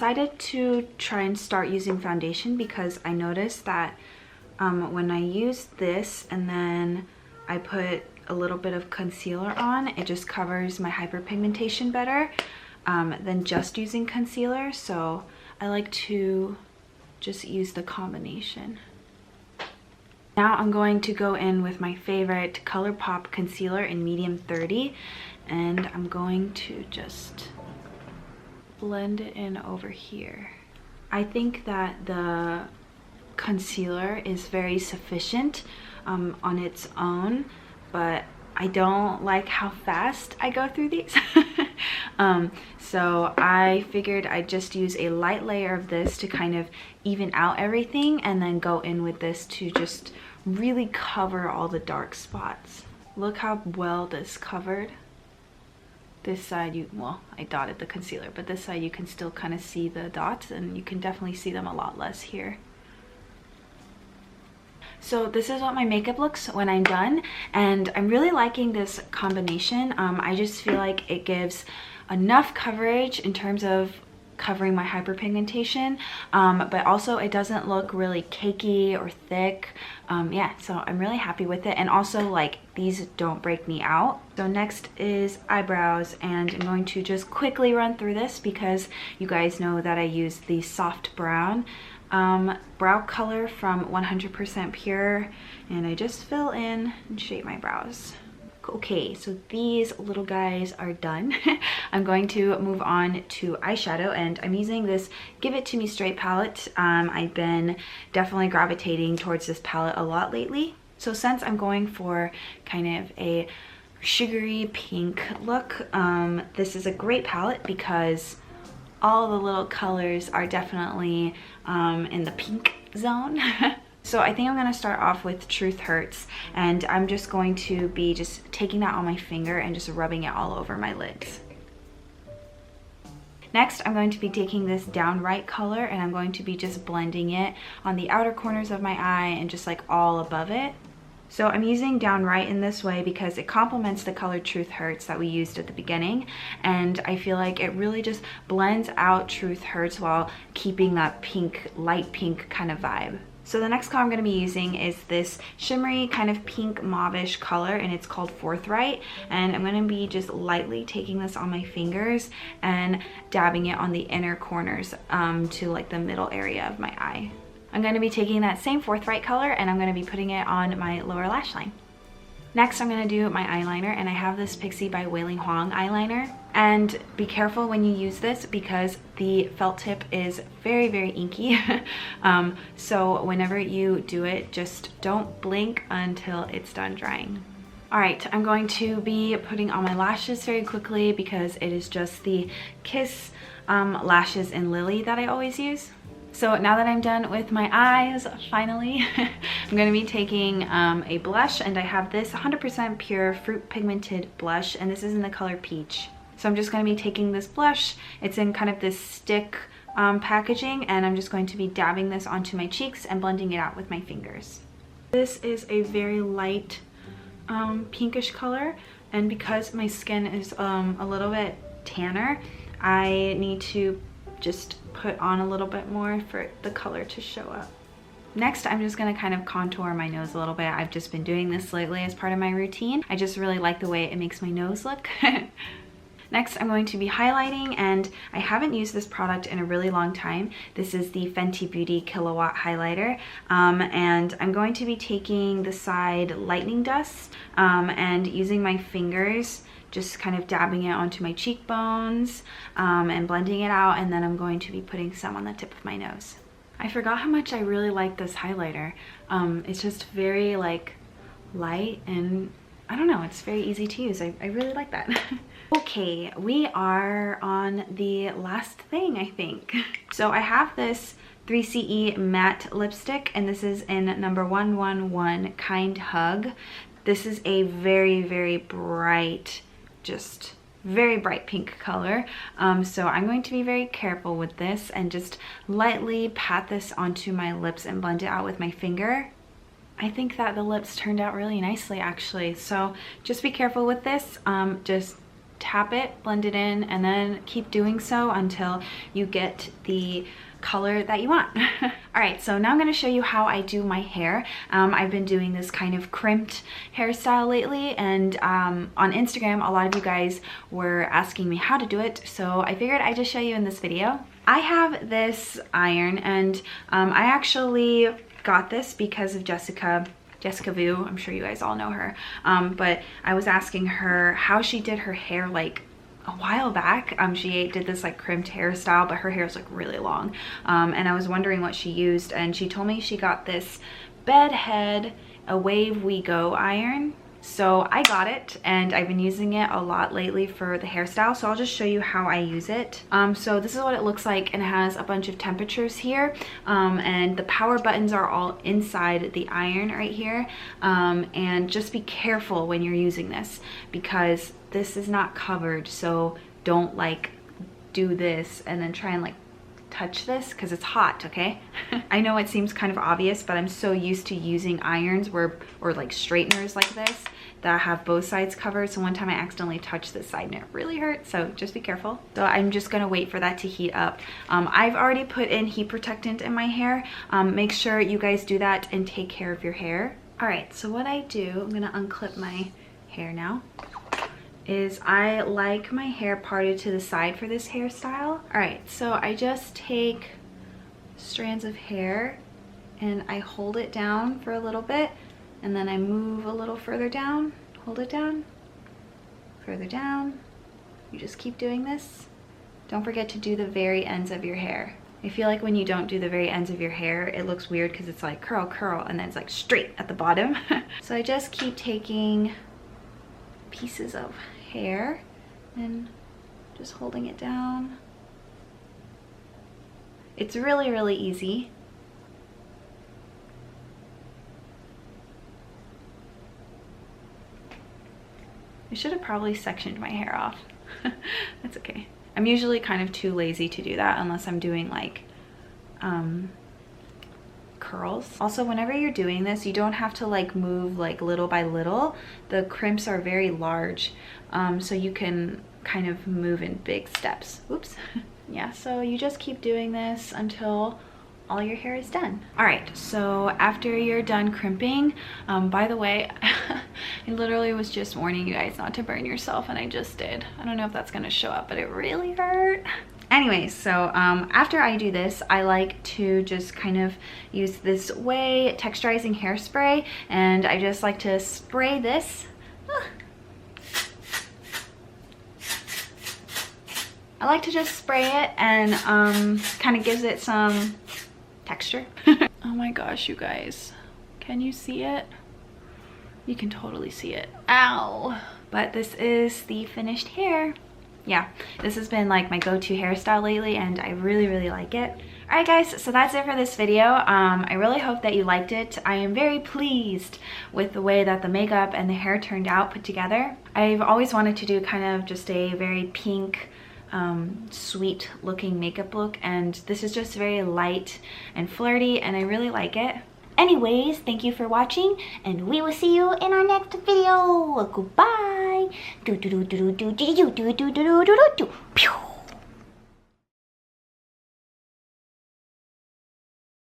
decided to try and start using foundation because I noticed that when I use this and then I put a little bit of concealer on, it just covers my hyperpigmentation better than just using concealer. So I like to just use the combination. Now I'm going to go in with my favorite ColourPop concealer in medium 30, and I'm going to just blend it in over here. I think that the concealer is very sufficient on its own, but I don't like how fast I go through these. So I figured I'd just use a light layer of this to kind of even out everything, and then go in with this to just really cover all the dark spots. Look how well this covered. This side, well, I dotted the concealer, but this side you can still kind of see the dots, and you can definitely see them a lot less here. So this is what my makeup looks when I'm done, and I'm really liking this combination. I just feel like it gives enough coverage in terms of covering my hyperpigmentation, but also it doesn't look really cakey or thick. Yeah, so I'm really happy with it, and also like these don't break me out. So next is eyebrows, and I'm going to just quickly run through this because you guys know that I use the soft brown brow color from 100% Pure, and I just fill in and shape my brows. Okay, so these little guys are done. I'm going to move on to eyeshadow, and I'm using this Give It To Me Straight palette. I've been definitely gravitating towards this palette a lot lately. So since I'm going for kind of a sugary pink look, this is a great palette because all the little colors are definitely in the pink zone. So I think I'm gonna start off with Truth Hurts, and I'm just going to be just taking that on my finger and just rubbing it all over my lids. Next, I'm going to be taking this Downright color, and I'm going to be just blending it on the outer corners of my eye and just like all above it. So I'm using Downright in this way because it complements the color Truth Hurts that we used at the beginning, and I feel like it really just blends out Truth Hurts while keeping that pink, light pink kind of vibe. So the next color I'm going to be using is this shimmery kind of pink mauve-ish color, and it's called Forthright, and I'm going to be just lightly taking this on my fingers and dabbing it on the inner corners to like the middle area of my eye. I'm going to be taking that same Forthright color, and I'm going to be putting it on my lower lash line. Next, I'm going to do my eyeliner, and I have this Pixie by Wailing Huang eyeliner. And be careful when you use this because the felt tip is very, very inky. So whenever you do it, just don't blink until it's done drying. All right, I'm going to be putting on my lashes very quickly because it is just the Kiss lashes in Lily that I always use. So now that I'm done with my eyes, finally, I'm going to be taking a blush, and I have this 100% Pure Fruit Pigmented blush, and this is in the color Peach. So I'm just going to be taking this blush. It's in kind of this stick packaging, and I'm just going to be dabbing this onto my cheeks and blending it out with my fingers. This is a very light pinkish color, and because my skin is a little bit tanner, I need to just put on a little bit more for the color to show up. Next, I'm just gonna kind of contour my nose a little bit. I've just been doing this lately as part of my routine. I just really like the way it makes my nose look. Next, I'm going to be highlighting, and I haven't used this product in a really long time. This is the Fenty Beauty Killawatt highlighter, and I'm going to be taking the side lightning dust and using my fingers, just kind of dabbing it onto my cheekbones and blending it out, and then I'm going to be putting some on the tip of my nose. I forgot how much I really like this highlighter. It's just very like light, and I don't know, it's very easy to use. I really like that. Okay, we are on the last thing, I think. So I have this 3CE matte lipstick, and this is in number 111 Kind Hug. This is a very, very bright, just very bright pink color. So I'm going to be very careful with this and just lightly pat this onto my lips and blend it out with my finger. I think that the lips turned out really nicely actually. So just be careful with this. Just tap it, blend it in, and then keep doing so until you get the color that you want. All right, so now I'm going to show you how I do my hair. I've been doing this kind of crimped hairstyle lately, and on Instagram a lot of you guys were asking me how to do it, so I figured I'd just show you in this video. I have this iron, and I actually got this because of Jessica Vu. I'm sure you guys all know her, but I was asking her how she did her hair like a while back. She did this like crimped hairstyle, but her hair is like really long, and I was wondering what she used, and she told me she got this Bedhead Away We Go iron. So I got it, and I've been using it a lot lately for the hairstyle, so I'll just show you how I use it. So this is what it looks like, and it has a bunch of temperatures here, and the power buttons are all inside the iron right here, and just be careful when you're using this because this is not covered, so don't like do this and then try and like touch this because it's hot, okay? I know it seems kind of obvious, but I'm so used to using irons or like straighteners like this that have both sides covered, so one time I accidentally touched this side and it really hurt, so just be careful. So I'm just gonna wait for that to heat up. I've already put in heat protectant in my hair. Make sure you guys do that and take care of your hair. All right, so what I do, I'm gonna unclip my hair now, is I like my hair parted to the side for this hairstyle. All right, so I just take strands of hair and I hold it down for a little bit, and then I move a little further down, hold it down, further down. You just keep doing this. Don't forget to do the very ends of your hair. I feel like when you don't do the very ends of your hair, it looks weird because it's like curl, curl, and then it's like straight at the bottom. So I just keep taking pieces of hair and just holding it down. It's really, really easy. I should have probably sectioned my hair off. That's okay. I'm usually kind of too lazy to do that unless I'm doing like curls. Also, whenever you're doing this, you don't have to like move like little by little. The crimps are very large, so you can kind of move in big steps. Oops. Yeah, so you just keep doing this until all your hair is done. All right, so after you're done crimping, by the way, I literally was just warning you guys not to burn yourself, and I just did. I don't know if that's gonna show up, but it really hurt. Anyways, so after I do this, I like to just kind of use this Way texturizing hairspray, and I just like to spray this. I like to just spray it, and kind of gives it some texture. Oh my gosh, you guys, can you see it? You can totally see it. Ow! But this is the finished hair. Yeah, this has been like my go-to hairstyle lately, and I really, really like it. All right guys, so that's it for this video. I really hope that you liked it. I am very pleased with the way that the makeup and the hair turned out put together. I've always wanted to do kind of just a very pink, sweet looking makeup look, and this is just very light and flirty, and I really like it. Anyways, thank you for watching, and we will see you in our next video. Goodbye.